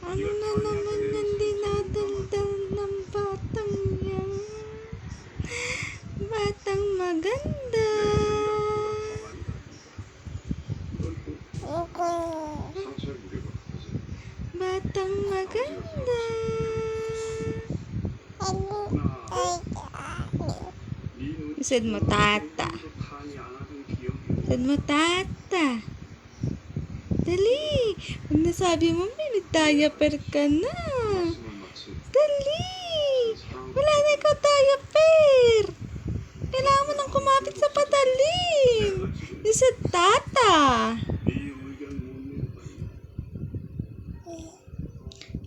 Ano na naman yung dinadaldal ng batang yan? Batang maganda. Batang maganda. Said mo tata. Said mo tata. Dali. Pag nasabi mo, may diaper ka na. Dali. Wala na ikaw diaper. Kailangan mo nang kumapit sa padalim. You said tata.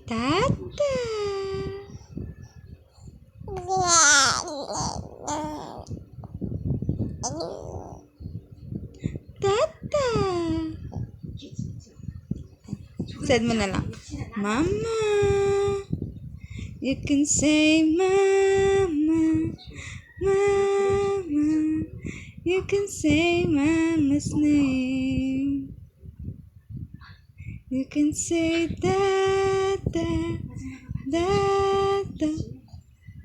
Tata. Tata. Said mo na lang, Mama. You can say Mama. Mama. You can say Mama's name. You can say Dada. Dada.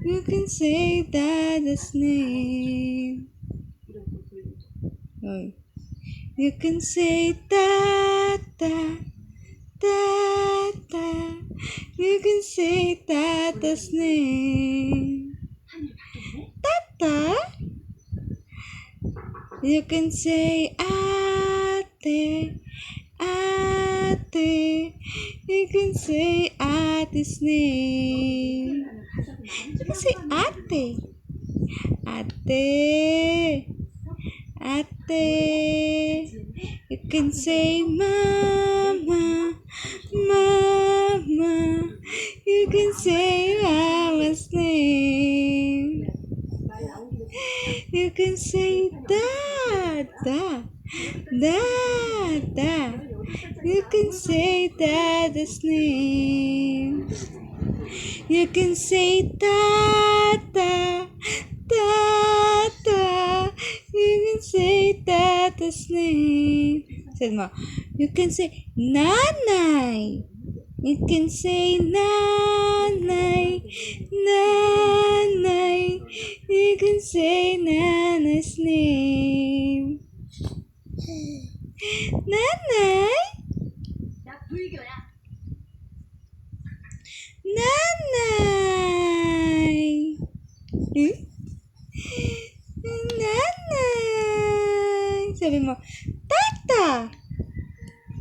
You can say Dada's name. Oh. You can say Dada. Dada. You can say Dada's name. Tata. You can say Ate. Ate. You can say Ate's name. You can say Ate. Ate. Ate. You can say Mama. Mama. You can say Mama's name. You can say Dada. Dada. You can say Dada's name. You can say Tata. Tata. You can say Tata's name. Said mo, you can say Nanay. You can say Nanay. Nanay. You can say Nanay's name. Nanay. Nanay. Nanay. Sabi mo, Tata.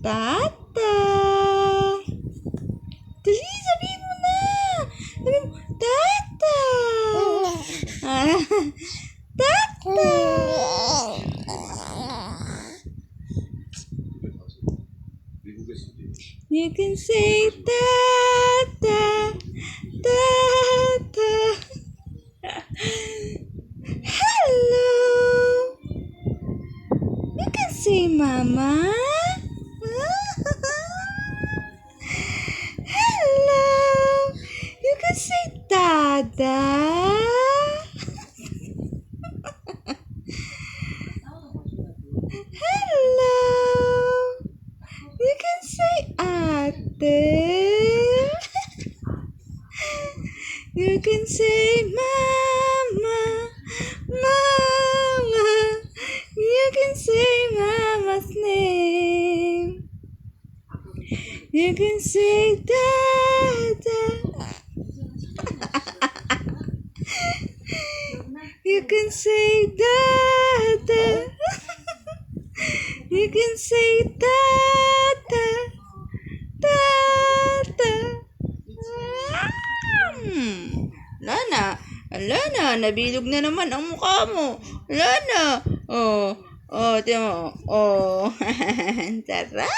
Tata. Dali, sabihin mo na. Sabi mo, Tata. Tata. You can say Tata. Tata. Hello. You can say Mama. Hello. You can say Dada. Hello. You can say Ate. You can say Mama. Mama. You can say Mama's name. You can say Dada. You can say Dada. You can say Tata. Tata. Lana, Lana, nabilog na naman ang mukha mo. Lana. Oh, tiyan mo. Oh, sarap.